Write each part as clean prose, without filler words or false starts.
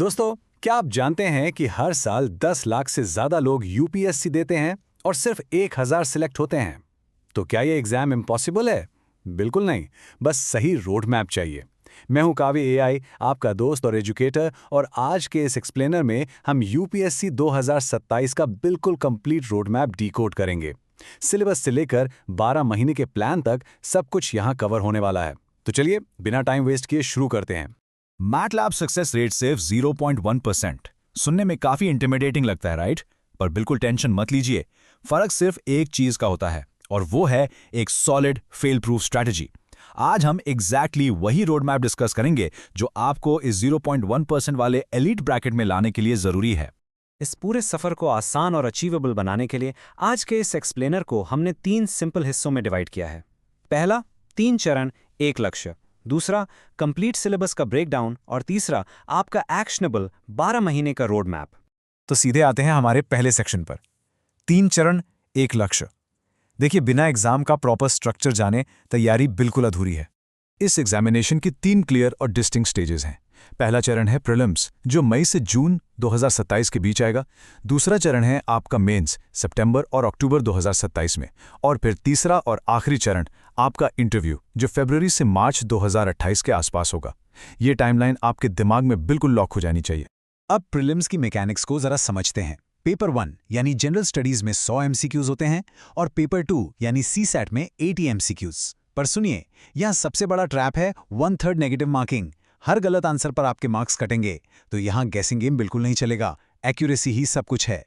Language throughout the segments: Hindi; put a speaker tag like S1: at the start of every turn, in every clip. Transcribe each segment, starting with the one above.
S1: दोस्तों, क्या आप जानते हैं कि हर साल 10 लाख से ज्यादा लोग यूपीएससी देते हैं और सिर्फ 1000 सिलेक्ट होते हैं? तो क्या ये एग्जाम इम्पॉसिबल है? बिल्कुल नहीं, बस सही रोड मैप चाहिए। मैं हूं कावी एआई, आपका दोस्त और एजुकेटर, और आज के इस एक्सप्लेनर में हम यूपीएससी 2027 का बिल्कुल कंप्लीट रोड मैप डिकोड करेंगे। सिलेबस से लेकर 12 महीने के प्लान तक सब कुछ यहां कवर होने वाला है। तो चलिए बिना टाइम वेस्ट किए शुरू करते हैं।
S2: मैटलैब सक्सेस रेट सिर्फ 0.1%। सुनने में काफी इंटिमिडेटिंग लगता है, राइट? पर बिल्कुल टेंशन मत लीजिए। फर्क सिर्फ एक चीज का होता है, और वो है एक सॉलिड फेल प्रूफ स्ट्रैटेजी। आज हम एग्जैक्टली वही रोड मैप डिस्कस करेंगे जो आपको इस 0.1% वाले एलीट ब्रैकेट में लाने के लिए जरूरी है।
S3: इस पूरे सफर को आसान और अचीवेबल बनाने के लिए आज के इस एक्सप्लेनर को हमने 3 सिंपल हिस्सों में डिवाइड किया है। पहला, 3 चरण, 1 लक्ष्य। दूसरा, कंप्लीट सिलेबस का ब्रेकडाउन। और तीसरा, आपका एक्शनेबल 12 महीने का रोड मैप।
S2: तो सीधे आते हैं हमारे पहले सेक्शन पर। 3 चरण, 1 लक्ष्य। देखिए, बिना एग्जाम का प्रॉपर स्ट्रक्चर जाने तैयारी बिल्कुल अधूरी है। इस एग्जामिनेशन की 3 क्लियर और डिस्टिंक्ट स्टेजेस हैं। पहला चरण है प्रीलिम्स, जो मई से जून 2027 के बीच आएगा। दूसरा चरण है आपका मेंस, सितंबर और अक्टूबर 2027 में। और फिर तीसरा और आखिरी चरण आपका इंटरव्यू, जो फरवरी से मार्च 2028 के आसपास होगा। ये टाइमलाइन आपके दिमाग में बिल्कुल लॉक हो जानी चाहिए।
S1: अब प्रीलिम्स की मैकेनिक्स को जरा समझते हैं। पेपर 1 यानी जनरल स्टडीज में 100 एमसीक्यूज होते हैं और पेपर 2 यानी सीसैट में 80 एमसीक्यूज। पर सुनिए, यहाँ सबसे बड़ा ट्रैप है 1/3 नेगेटिव मार्किंग। हर गलत आंसर पर आपके मार्क्स कटेंगे, तो यहाँ गैसिंग गेम बिल्कुल नहीं चलेगा। एक्यूरेसी ही सब कुछ है।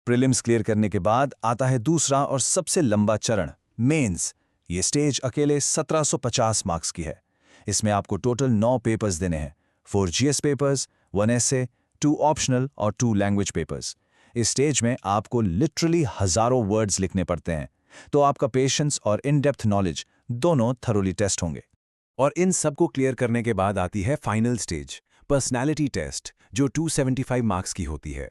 S2: प्रीलिम्स क्लियर करने के बाद आता है दूसरा और सबसे लंबा चरण, मेंस। ये स्टेज अकेले 1750 मार्क्स की है। इसमें आपको टोटल 9 पेपर्स देने हैं। 4 जीएस पेपर्स, 1 एसे, 2 ऑप्शनल और 2 लैंग्वेज पेपर्स। इस स्टेज में आपको लिटरली हजारों वर्ड्स लिखने पड़ते हैं, तो आपका पेशेंस और इन डेप्थ नॉलेज दोनों थरोली टेस्ट होंगे।
S1: और इन सब को क्लियर करने के बाद आती है फाइनल स्टेज, पर्सनैलिटी टेस्ट, जो 275 मार्क्स की होती है।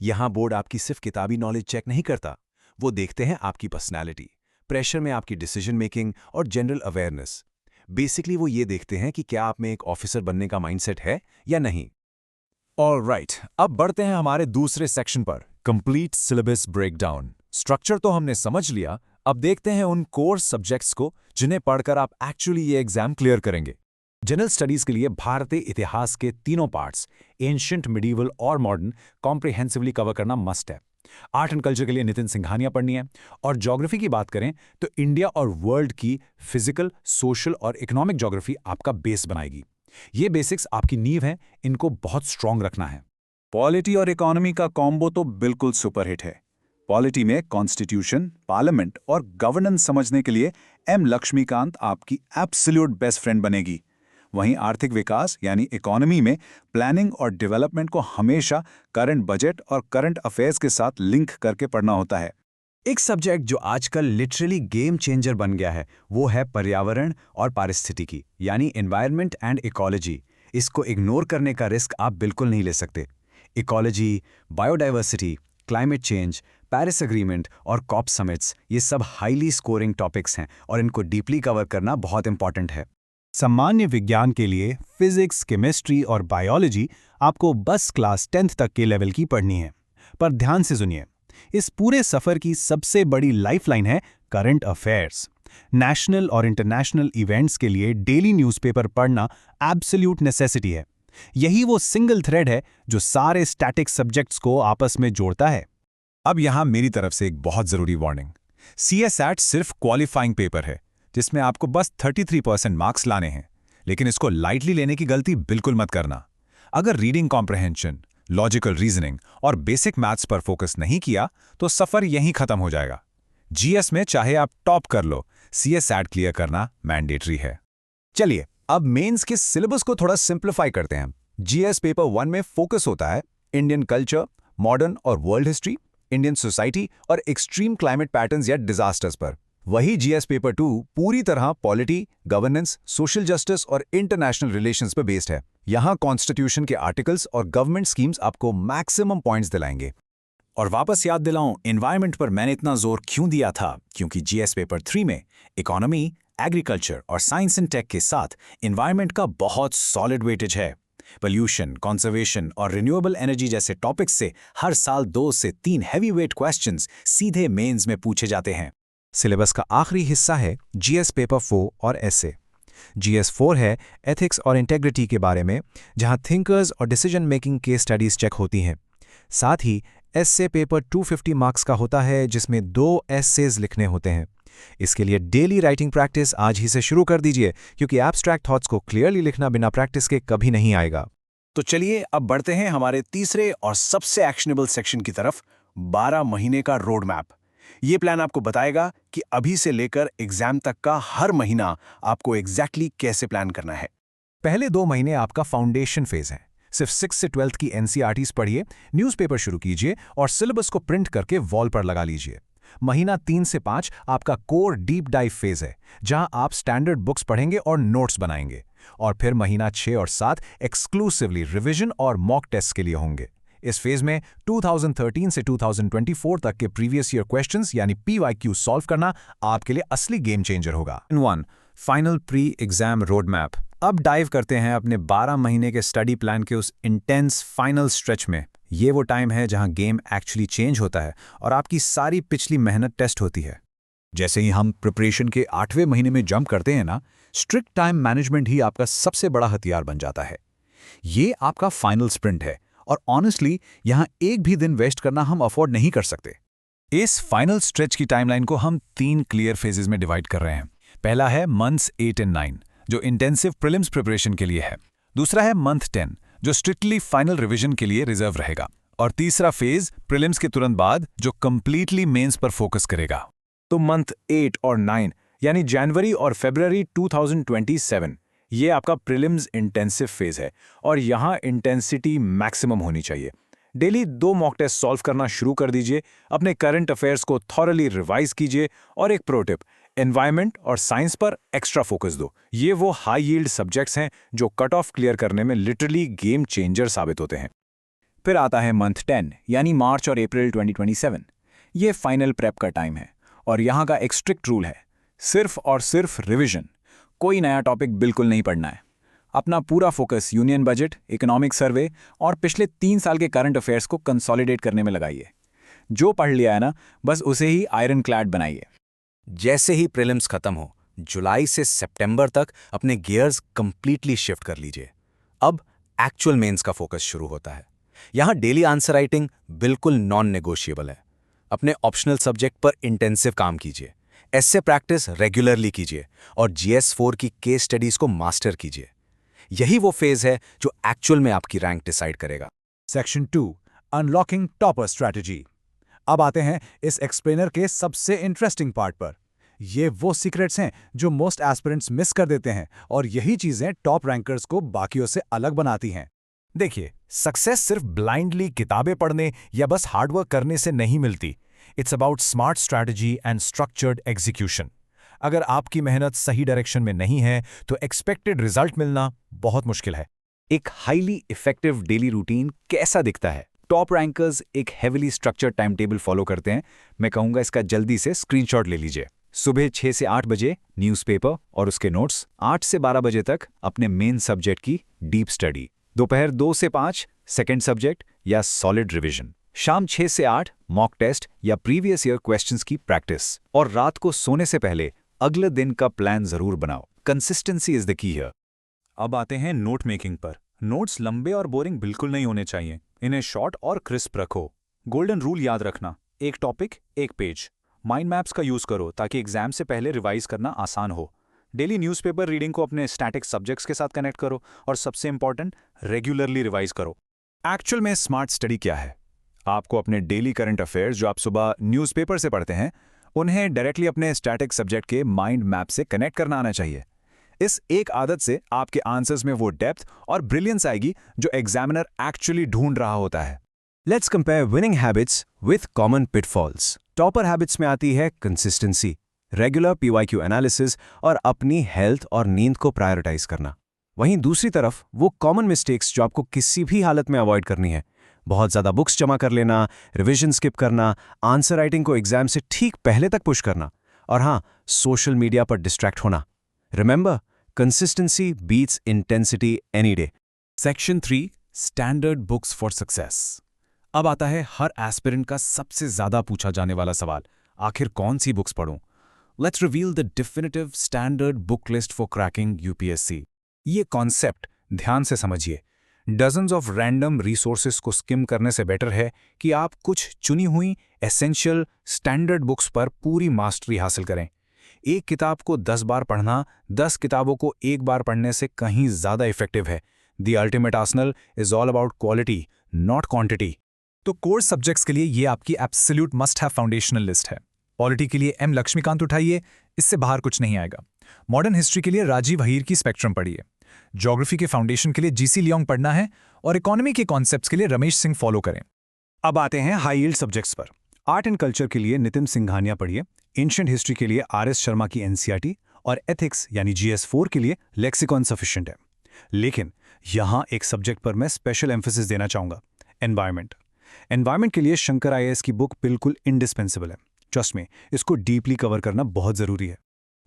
S1: यहाँ बोर्ड आपकी सिर्फ किताबी नॉलेज चेक नहीं करता, वो देखते हैं आपकी पर्सनैलिटी, प्रेशर में आपकी डिसीजन मेकिंग और जनरल अवेयरनेस। बेसिकली वो ये देखते हैं कि क्या आप में एक ऑफिसर बनने का माइंडसेट है या नहीं।
S2: ऑलराइट, अब बढ़ते हैं हमारे दूसरे सेक्शन पर, कंप्लीट सिलेबस ब्रेकडाउन। स्ट्रक्चर तो हमने समझ लिया, अब देखते हैं उन कोर सब्जेक्ट्स को जिन्हें पढ़कर आप एक्चुअली ये एग्जाम क्लियर करेंगे।
S1: जनरल स्टडीज के लिए भारतीय इतिहास के तीनों पार्ट्स, एंशिएंट, मिडीवल और मॉडर्न, कॉम्प्रिहेंसिवली कवर करना मस्ट है। आर्ट एंड कल्चर के लिए नितिन सिंघानिया पढ़नी है। और ज्योग्राफी की बात करें तो इंडिया और वर्ल्ड की फिजिकल, सोशल और इकोनॉमिक ज्योग्राफी आपका बेस बनाएगी। ये बेसिक्स आपकी नींव है, इनको बहुत स्ट्रांग रखना है।
S2: पॉलिटी और इकोनॉमी का कॉम्बो तो बिल्कुल सुपरहिट है। पॉलिटी में कॉन्स्टिट्यूशन, पार्लियामेंट और गवर्नेंस समझने के लिए एम लक्ष्मीकांत आपकी एब्सोल्यूट बेस्ट फ्रेंड बनेगी। वहीं आर्थिक विकास यानी इकोनॉमी में प्लानिंग और डेवलपमेंट को हमेशा करंट बजट और करंट अफेयर्स के साथ लिंक करके पढ़ना होता है।
S1: एक सब्जेक्ट जो आजकल लिटरली गेम चेंजर बन गया है, वो है पर्यावरण और पारिस्थितिकी यानी एनवायरनमेंट एंड इकोलॉजी। इसको इग्नोर करने का रिस्क आप बिल्कुल नहीं ले सकते। Ecology, biodiversity, climate change, Paris agreement और कॉप समिट्स, ये सब हाईली स्कोरिंग टॉपिक्स हैं और इनको डीपली कवर करना बहुत इंपॉर्टेंट है।
S4: सामान्य विज्ञान के लिए फिजिक्स, केमिस्ट्री और बायोलॉजी आपको बस क्लास 10th तक के लेवल की पढ़नी है। पर ध्यान से सुनिए, इस पूरे सफर की सबसे बड़ी लाइफलाइन है करंट अफेयर्स। नेशनल और इंटरनेशनल इवेंट्स के लिए डेली न्यूज़पेपर पढ़ना एब्सोल्यूट नेसेसिटी है। यही वो सिंगल थ्रेड है जो सारे स्टैटिक सब्जेक्ट्स को आपस में जोड़ता है।
S2: अब यहाँ मेरी तरफ से एक बहुत जरूरी वार्निंग। सीएसएट सिर्फ क्वालिफाइंग पेपर है जिसमें आपको बस 33% मार्क्स लाने हैं, लेकिन इसको लाइटली लेने की गलती बिल्कुल मत करना। अगर रीडिंग कॉम्प्रहेंशन, लॉजिकल रीजनिंग और बेसिक मैथ्स पर फोकस नहीं किया तो सफर यहीं खत्म हो जाएगा। जीएस में चाहे आप टॉप कर लो, सीएसएट क्लियर करना मैंडेटरी है।
S1: चलिए अब मेंस के सिलेबस को थोड़ा सिंप्लीफाई करते हैं। जीएस पेपर 1 में फोकस होता है इंडियन कल्चर, मॉडर्न और वर्ल्ड हिस्ट्री, इंडियन सोसाइटी और एक्सट्रीम क्लाइमेट पैटर्न्स या डिजास्टर्स पर। वही जीएस पेपर 2 पूरी तरह पॉलिटी, गवर्नेंस, सोशल जस्टिस और इंटरनेशनल रिलेशंस पर बेस्ड है। यहाँ कॉन्स्टिट्यूशन के आर्टिकल्स और गवर्नमेंट स्कीम्स आपको मैक्सिमम पॉइंट्स दिलाएंगे।
S2: और वापस याद दिलाऊं, एनवायरनमेंट पर मैंने इतना जोर क्यों दिया था, क्योंकि जीएस पेपर 3 में इकोनॉमी, एग्रीकल्चर और साइंस एंड टेक के साथ एनवायरनमेंट का बहुत सॉलिड वेटेज है। पोल्यूशन, कंजर्वेशन और रिन्यूएबल एनर्जी जैसे टॉपिक्स से हर साल 2 से 3 हैवीवेट क्वेश्चंस सीधे मेंस में पूछे जाते हैं। सिलेबस का आखिरी हिस्सा है जीएस पेपर 4 और एसए। जीएस 4 है एथिक्स और इंटेग्रिटी के बारे में, जहां थिंकर्स और decision making case studies check होती हैं। साथ ही एसए पेपर 250 मार्क्स का होता है, जिसमें 2 एसेज लिखने होते हैं। इसके लिए डेली राइटिंग प्रैक्टिस आज ही से शुरू कर दीजिए, क्योंकि एब्स्ट्रैक्ट थॉट्स को क्लियरली लिखना बिना प्रैक्टिस के कभी नहीं आएगा।
S4: तो चलिए अब बढ़ते हैं हमारे तीसरे और सबसे एक्शनेबल सेक्शन की तरफ, 12 महीने का रोड मैप। ये प्लान आपको बताएगा कि अभी से लेकर एग्जाम तक का हर महीना आपको एग्जैक्टली कैसे प्लान करना है।
S2: पहले 2 महीने आपका फाउंडेशन फेज है। सिर्फ 6 से 12th की एनसीईआरटीज पढ़िए, न्यूज़पेपर शुरू कीजिए और सिलेबस को प्रिंट करके वॉल पर लगा लीजिए। महीना 3 से 5 आपका कोर डीप डाइव फेज है, जहां आप स्टैंडर्ड बुक्स पढ़ेंगे और नोट्स बनाएंगे। और फिर महीना 6 और 7 एक्सक्लूसिवली रिवीजन और मॉक टेस्ट के लिए होंगे। इस फेज में 2013 से 2024 तक के प्रीवियस ईयर क्वेश्चंस यानी PYQ सॉल्व करना आपके लिए असली गेम चेंजर होगा। 1. Final pre exam road map. अब डाइव करते हैं अपने 12 महीने के स्टडी प्लान के उस इंटेंस फाइनल स्ट्रेच में। ये वो टाइम है जहां गेम एक्चुअली चेंज होता है और आपकी सारी पिछली मेहनत टेस्ट होती है। जैसे ही हम प्रिपरेशन के 8वें महीने में जंप करते हैं ना, स्ट्रिक्ट टाइम मैनेजमेंट ही आपका सबसे बड़ा हथियार बन जाता है। ये आपका फाइनल स्प्रिंट है और ऑनेस्टली यहां एक भी दिन वेस्ट करना हम अफोर्ड नहीं कर सकते। इस फाइनल स्ट्रेच की टाइमलाइन को हम 3 क्लियर फेजेस में डिवाइड कर रहे हैं। पहला है मंथ्स 8 और 9, जो इंटेंसिव प्रीलिम्स प्रिपरेशन के लिए है। दूसरा है मंथ 10, जो स्ट्रिक्टली फाइनल रिवीजन के लिए रिजर्व रहेगा। और तीसरा फेज प्रीलिम्स के तुरंत बाद, जो कंप्लीटली मेंस पर फोकस करेगा। तो मंथ 8 और 9 यानी जनवरी और फरवरी 2027, ये आपका प्रीलिम्स इंटेंसिव फेज है और यहां इंटेंसिटी मैक्सिमम होनी चाहिए। डेली 2 मॉक टेस्ट सॉल्व करना शुरू कर दीजिए, अपने करंट अफेयर्स को थॉरली रिवाइज कीजिए और एक प्रो टिप, एनवायरमेंट और साइंस पर एक्स्ट्रा फोकस दो। ये वो हाई यील्ड सब्जेक्ट्स हैं जो कट ऑफ क्लियर करने में लिटरली गेम चेंजर साबित होते हैं। फिर आता है मंथ 10 यानी मार्च और अप्रैल 2027। ये फाइनल प्रेप का टाइम है और यहाँ का एक स्ट्रिक्ट रूल है, सिर्फ और सिर्फ रिविजन। कोई नया टॉपिक बिल्कुल नहीं पढ़ना है। अपना पूरा focus union budget, economic survey और पिछले 3 साल के करंट अफेयर्स को कंसोलिडेट करने में लगाइए। जो पढ़ लिया है ना, बस उसे ही आयरन क्लैड बनाइए।
S5: जैसे ही प्रीलिम्स खत्म हो, जुलाई से सितंबर तक अपने गियर्स कंप्लीटली शिफ्ट कर लीजिए। अब एक्चुअल मेंस का फोकस शुरू होता है। यहां डेली आंसर राइटिंग बिल्कुल नॉन नेगोशिएबल है। अपने ऑप्शनल सब्जेक्ट पर इंटेंसिव काम कीजिए, एस्से प्रैक्टिस रेगुलरली कीजिए और GS4 की केस स्टडीज को मास्टर कीजिए। यही वो फेज है जो एक्चुअल में आपकी रैंक डिसाइड करेगा।
S2: Section 2, unlocking topper strategy. अब आते हैं इस एक्सप्लेनर के सबसे इंटरेस्टिंग पार्ट पर। ये वो सीक्रेट्स हैं जो मोस्ट एस्पिरेंट्स मिस कर देते हैं और यही चीजें टॉप रैंकर्स को बाकियों से अलग बनाती हैं। देखिए, सक्सेस सिर्फ ब्लाइंडली किताबें पढ़ने या बस हार्डवर्क करने से नहीं मिलती। It's about smart strategy and structured execution. अगर आपकी मेहनत सही डायरेक्शन में नहीं है तो एक्सपेक्टेड रिजल्ट मिलना बहुत मुश्किल है।
S5: एक हाईली इफेक्टिव डेली रूटीन कैसा दिखता है? टॉप रैंकर्स एक heavily structured time table follow करते हैं। मैं कहूंगा इसका जल्दी से स्क्रीनशॉट ले लीजिए। सुबह 6 से 8 बजे न्यूज़पेपर और उसके नोट्स, 8 से 12 बजे तक अपने मेन सब्जेक्ट की डीप स्टडी, दोपहर 2 से 5 सेकेंड सब्जेक्ट या सॉलिड रिवीजन, शाम 6 से 8 मॉक टेस्ट या प्रीवियस ईयर क्वेश्चंस की प्रैक्टिस, और रात को सोने से पहले अगले दिन का प्लान जरूर बनाओ। Consistency is the key here.
S2: अब आते हैं नोट मेकिंग पर। नोट्स लंबे और बोरिंग बिल्कुल नहीं होने चाहिए। इन्हें शॉर्ट और क्रिस्प रखो। गोल्डन रूल याद रखना, एक टॉपिक एक पेज। माइंड मैप्स का यूज करो ताकि एग्जाम से पहले रिवाइज करना आसान हो। डेली न्यूज़पेपर रीडिंग को अपने स्टैटिक सब्जेक्ट्स के साथ कनेक्ट करो और सबसे इंपॉर्टेंट, रेगुलरली रिवाइज करो। एक्चुअल में स्मार्ट स्टडी क्या है? आपको अपने डेली करंट अफेयर्स जो आप सुबह न्यूज़पेपर से पढ़ते हैं, उन्हें डायरेक्टली अपने स्टैटिक सब्जेक्ट के माइंड मैप से कनेक्ट करना आना चाहिए। इस एक आदत से आपके आंसर्स में वो डेप्थ और ब्रिलियंस आएगी जो एग्जामिनर एक्चुअली ढूंढ रहा होता है।
S5: Let's compare winning habits with common pitfalls. Topper habits में आती है कंसिस्टेंसी, रेगुलर PYQ एनालिसिस और अपनी हेल्थ और नींद को प्रायोरिटाइज करना। वहीं दूसरी तरफ वो कॉमन मिस्टेक्स जो आपको किसी भी हालत में अवॉइड करनी है, बहुत ज़्यादा बुक्स जमा कर लेना, रिविजन स्किप करना, आंसर राइटिंग को एग्जाम से ठीक पहले तक पुश करना, और हाँ, सोशल मीडिया पर डिस्ट्रैक्ट होना। Remember, consistency beats intensity any day.
S2: Section 3 standard books for success. अब आता है हर एस्पिरेंट का सबसे ज्यादा पूछा जाने वाला सवाल, आखिर कौन सी बुक्स पढ़ूं? Let's reveal the definitive standard book list for cracking UPSC. ये कॉन्सेप्ट ध्यान से समझिए। डजन्स ऑफ रैंडम रिसोर्सेस को स्किम करने से बेटर है कि आप कुछ चुनी हुई एसेंशियल स्टैंडर्ड बुक्स पर पूरी मास्टरी हासिल करें। एक किताब को 10 बार पढ़ना 10 किताबों को एक बार पढ़ने से कहीं ज्यादा इफेक्टिव है। The ultimate Arsenal is all about quality, not quantity. तो कोर्स सब्जेक्ट्स के लिए ये आपकी absolute must have foundational list है। पॉलिटी के लिए एम लक्ष्मीकांत उठाइए, इससे बाहर कुछ नहीं आएगा। मॉडर्न हिस्ट्री के लिए राजीव अहीर की स्पेक्ट्रम पढ़िए। ज्योग्राफी के फाउंडेशन के लिए जीसी लियोंग पढ़ना है और इकोनॉमी के कॉन्सेप्ट्स के लिए रमेश सिंह फॉलो करें।
S1: अब आते हैं हाई यील्ड सब्जेक्ट्स पर। आर्ट एंड कल्चर के लिए नितिन सिंघानिया पढ़िए, एंशिएंट हिस्ट्री के लिए आरएस शर्मा की एनसीईआरटी और एथिक्स यानी जीएस4 के लिए लेक्सिकॉन सफिशिएंट है। लेकिन यहां एक सब्जेक्ट पर मैं स्पेशल एम्फेसिस देना चाहूंगा, एनवायरमेंट। एनवायरमेंट के लिए शंकर आईएएस की बुक बिल्कुल इंडिस्पेंसिबल है। ट्रस्ट में, इसको डीपली कवर करना बहुत जरूरी है।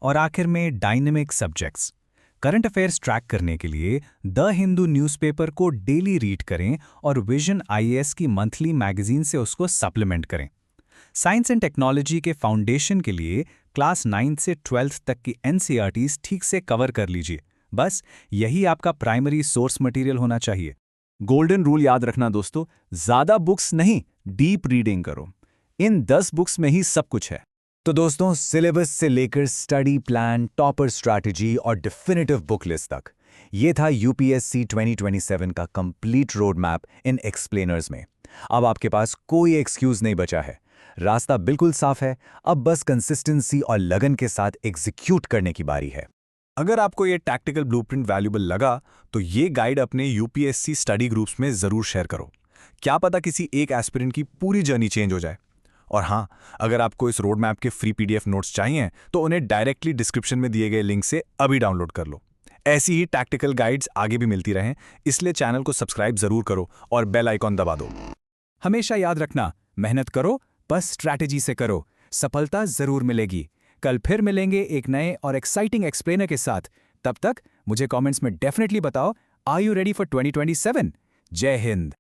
S4: और आखिर में dynamic subjects. Current affairs track करने के लिए द हिंदू न्यूज़पेपर को डेली रीड करें और विजन आईएएस की मंथली मैगजीन से उसको सप्लीमेंट करें। साइंस एंड टेक्नोलॉजी के फाउंडेशन के लिए क्लास 9 से 12th तक की एनसीईआरटीज ठीक से कवर कर लीजिए। बस यही आपका प्राइमरी सोर्स मटेरियल होना चाहिए।
S5: गोल्डन रूल याद रखना दोस्तों, ज्यादा बुक्स नहीं, डीप रीडिंग करो। इन 10 बुक्स में ही सब कुछ है।
S1: तो दोस्तों, सिलेबस से लेकर स्टडी प्लान, टॉपर स्ट्रैटेजी और डिफिनिटिव बुक लिस्ट तक, ये था यूपीएससी 2027 का कंप्लीट रोड मैप इन एक्सप्लेनर्स में। अब आपके पास कोई एक्सक्यूज नहीं बचा है। रास्ता बिल्कुल साफ है। अब बस कंसिस्टेंसी और लगन के साथ एग्जीक्यूट करने की बारी है।
S2: अगर आपको ये टैक्टिकल ब्लूप्रिंट वैल्यूबल लगा तो ये गाइड अपने यूपीएससी स्टडी ग्रुप्स में जरूर शेयर करो। क्या पता किसी एक एस्पिरेंट की पूरी जर्नी चेंज हो जाए। और हाँ, अगर आपको इस रोड मैप के फ्री पीडीएफ नोट्स चाहिए तो उन्हें डायरेक्टली डिस्क्रिप्शन में दिए गए लिंक से अभी डाउनलोड कर लो। ऐसी ही टैक्टिकल गाइड्स आगे भी मिलती रहें, इसलिए चैनल को सब्सक्राइब जरूर करो और बेल आइकॉन दबा दो। हमेशा याद रखना, मेहनत करो, बस स्ट्रैटेजी से करो, सफलता जरूर मिलेगी। कल फिर मिलेंगे एक नए और एक्साइटिंग एक्सप्लेनर के साथ। तब तक मुझे कमेंट्स में डेफिनेटली बताओ, आर यू रेडी फॉर 2027? जय हिंद।